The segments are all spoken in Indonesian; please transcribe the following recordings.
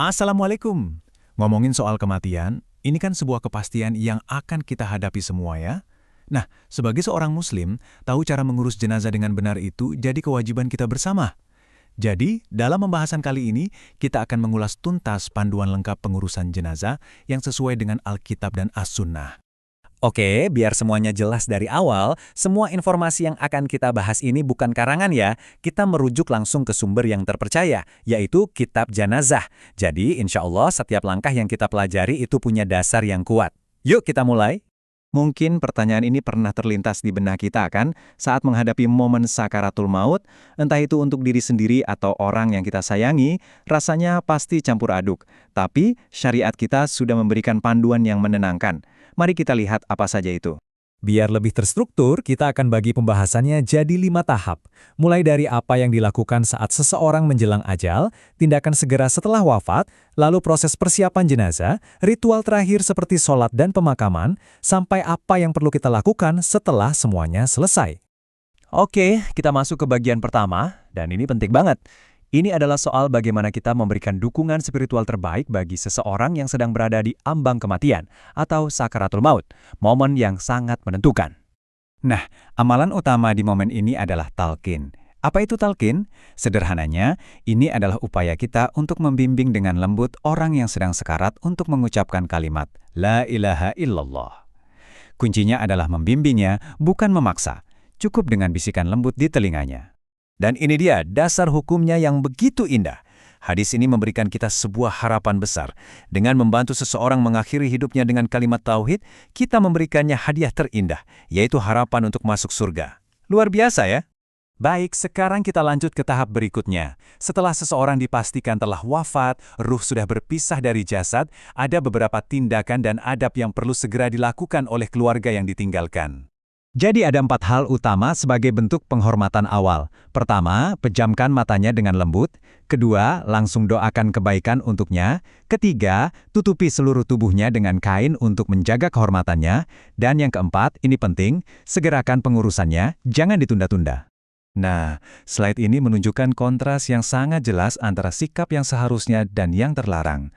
Assalamualaikum. Ngomongin soal kematian, ini kan sebuah kepastian yang akan kita hadapi semua ya. Nah, sebagai seorang muslim, tahu cara mengurus jenazah dengan benar itu jadi kewajiban kita bersama. Jadi, dalam pembahasan kali ini, kita akan mengulas tuntas panduan lengkap pengurusan jenazah yang sesuai dengan Alkitab dan As-Sunnah. Oke, biar semuanya jelas dari awal, semua informasi yang akan kita bahas ini bukan karangan ya. Kita merujuk langsung ke sumber yang terpercaya, yaitu Kitab Janazah. Jadi, insya Allah setiap langkah yang kita pelajari itu punya dasar yang kuat. Yuk kita mulai. Mungkin pertanyaan ini pernah terlintas di benak kita kan saat menghadapi momen sakaratul maut, entah itu untuk diri sendiri atau orang yang kita sayangi, rasanya pasti campur aduk. Tapi syariat kita sudah memberikan panduan yang menenangkan. Mari kita lihat apa saja itu. Biar lebih terstruktur, kita akan bagi pembahasannya jadi 5 tahap. Mulai dari apa yang dilakukan saat seseorang menjelang ajal, tindakan segera setelah wafat, lalu proses persiapan jenazah, ritual terakhir seperti sholat dan pemakaman, sampai apa yang perlu kita lakukan setelah semuanya selesai. Oke, kita masuk ke bagian pertama, dan ini penting banget. Ini adalah soal bagaimana kita memberikan dukungan spiritual terbaik bagi seseorang yang sedang berada di ambang kematian atau sakaratul maut, momen yang sangat menentukan. Nah, amalan utama di momen ini adalah talqin. Apa itu talqin? Sederhananya, ini adalah upaya kita untuk membimbing dengan lembut orang yang sedang sekarat untuk mengucapkan kalimat La ilaha illallah. Kuncinya adalah membimbingnya, bukan memaksa. Cukup dengan bisikan lembut di telinganya. Dan ini dia dasar hukumnya yang begitu indah. Hadis ini memberikan kita sebuah harapan besar. Dengan membantu seseorang mengakhiri hidupnya dengan kalimat tauhid, kita memberikannya hadiah terindah, yaitu harapan untuk masuk surga. Luar biasa ya? Baik, sekarang kita lanjut ke tahap berikutnya. Setelah seseorang dipastikan telah wafat, ruh sudah berpisah dari jasad, ada beberapa tindakan dan adab yang perlu segera dilakukan oleh keluarga yang ditinggalkan. Jadi ada 4 hal utama sebagai bentuk penghormatan awal. Pertama, pejamkan matanya dengan lembut. Kedua, langsung doakan kebaikan untuknya. Ketiga, tutupi seluruh tubuhnya dengan kain untuk menjaga kehormatannya. Dan yang keempat, ini penting, segerakan pengurusannya, jangan ditunda-tunda. Nah, slide ini menunjukkan kontras yang sangat jelas antara sikap yang seharusnya dan yang terlarang.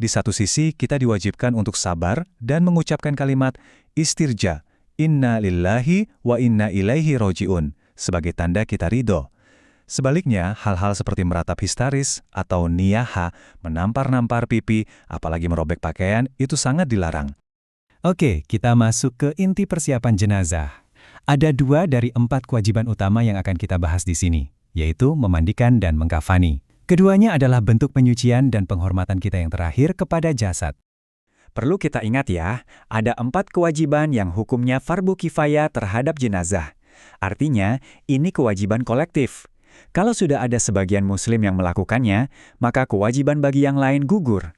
Di satu sisi, kita diwajibkan untuk sabar dan mengucapkan kalimat istirja, Inna lillahi wa inna ilaihi roji'un, sebagai tanda kita ridho. Sebaliknya, hal-hal seperti meratap histeris atau niyaha, menampar-nampar pipi, apalagi merobek pakaian, itu sangat dilarang. Oke, kita masuk ke inti persiapan jenazah. Ada 2 dari 4 kewajiban utama yang akan kita bahas di sini, yaitu memandikan dan mengkafani. Keduanya adalah bentuk penyucian dan penghormatan kita yang terakhir kepada jasad. Perlu kita ingat ya, ada 4 kewajiban yang hukumnya fardu kifayah terhadap jenazah. Artinya, ini kewajiban kolektif. Kalau sudah ada sebagian muslim yang melakukannya, maka kewajiban bagi yang lain gugur.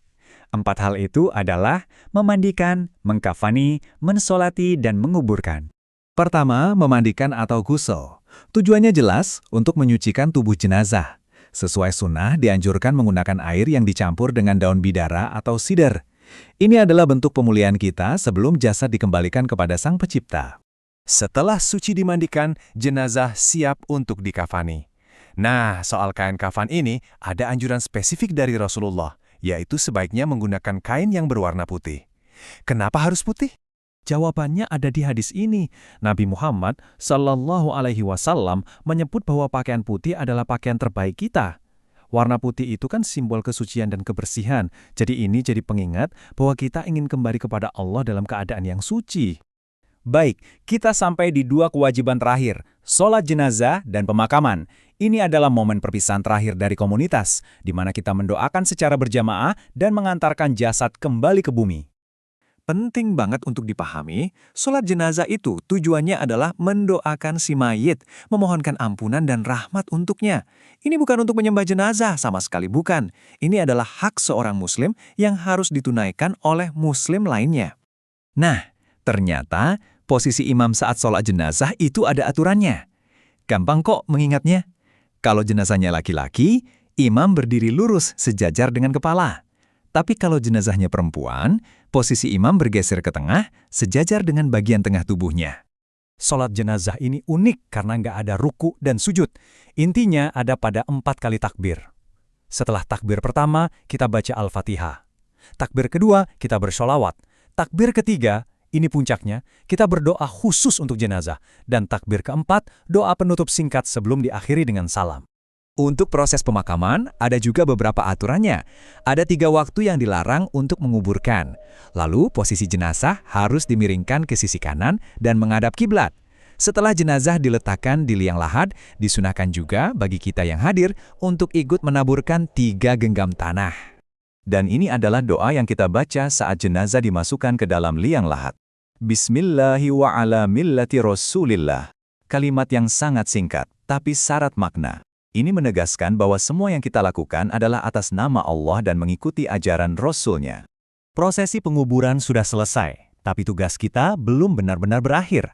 4 hal itu adalah memandikan, mengkafani, mensolati, dan menguburkan. Pertama, memandikan atau ghusl. Tujuannya jelas untuk menyucikan tubuh jenazah. Sesuai sunnah dianjurkan menggunakan air yang dicampur dengan daun bidara atau sidar. Ini adalah bentuk pemulihan kita sebelum jasad dikembalikan kepada Sang Pencipta. Setelah suci dimandikan, jenazah siap untuk dikafani. Nah, soal kain kafan ini ada anjuran spesifik dari Rasulullah, yaitu sebaiknya menggunakan kain yang berwarna putih. Kenapa harus putih? Jawabannya ada di hadis ini. Nabi Muhammad Shallallahu Alaihi Wasallam menyebut bahwa pakaian putih adalah pakaian terbaik kita. Warna putih itu kan simbol kesucian dan kebersihan. Jadi ini jadi pengingat bahwa kita ingin kembali kepada Allah dalam keadaan yang suci. Baik, kita sampai di 2 kewajiban terakhir, sholat jenazah dan pemakaman. Ini adalah momen perpisahan terakhir dari komunitas, di mana kita mendoakan secara berjamaah dan mengantarkan jasad kembali ke bumi. Penting banget untuk dipahami, sholat jenazah itu tujuannya adalah mendoakan si mayit, memohonkan ampunan dan rahmat untuknya. Ini bukan untuk menyembah jenazah, sama sekali bukan. Ini adalah hak seorang muslim yang harus ditunaikan oleh muslim lainnya. Nah, ternyata posisi imam saat sholat jenazah itu ada aturannya. Gampang kok mengingatnya. Kalau jenazahnya laki-laki, imam berdiri lurus sejajar dengan kepala. Tapi kalau jenazahnya perempuan, posisi imam bergeser ke tengah, sejajar dengan bagian tengah tubuhnya. Sholat jenazah ini unik karena nggak ada ruku dan sujud. Intinya ada pada 4 kali takbir. Setelah takbir pertama, kita baca Al-Fatihah. Takbir kedua, kita bersholawat. Takbir ketiga, ini puncaknya, kita berdoa khusus untuk jenazah. Dan takbir keempat, doa penutup singkat sebelum diakhiri dengan salam. Untuk proses pemakaman, ada juga beberapa aturannya. Ada 3 waktu yang dilarang untuk menguburkan. Lalu, posisi jenazah harus dimiringkan ke sisi kanan dan menghadap kiblat. Setelah jenazah diletakkan di liang lahat, disunahkan juga bagi kita yang hadir untuk ikut menaburkan 3 genggam tanah. Dan ini adalah doa yang kita baca saat jenazah dimasukkan ke dalam liang lahat. Bismillahi wa ala millati Rasulillah. Kalimat yang sangat singkat, tapi syarat makna. Ini menegaskan bahwa semua yang kita lakukan adalah atas nama Allah dan mengikuti ajaran Rasul-Nya. Prosesi penguburan sudah selesai, tapi tugas kita belum benar-benar berakhir.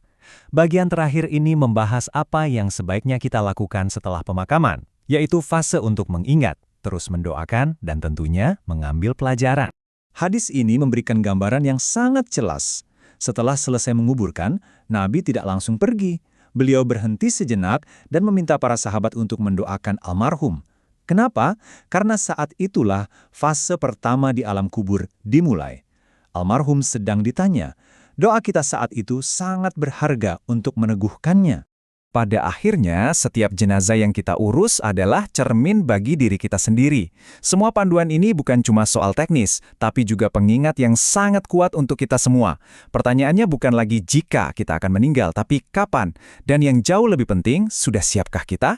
Bagian terakhir ini membahas apa yang sebaiknya kita lakukan setelah pemakaman, yaitu fase untuk mengingat, terus mendoakan, dan tentunya mengambil pelajaran. Hadis ini memberikan gambaran yang sangat jelas. Setelah selesai menguburkan, Nabi tidak langsung pergi. Beliau berhenti sejenak dan meminta para sahabat untuk mendoakan almarhum. Kenapa? Karena saat itulah fase pertama di alam kubur dimulai. Almarhum sedang ditanya. Doa kita saat itu sangat berharga untuk meneguhkannya. Pada akhirnya, setiap jenazah yang kita urus adalah cermin bagi diri kita sendiri. Semua panduan ini bukan cuma soal teknis, tapi juga pengingat yang sangat kuat untuk kita semua. Pertanyaannya bukan lagi jika kita akan meninggal, tapi kapan. Dan yang jauh lebih penting, sudah siapkah kita?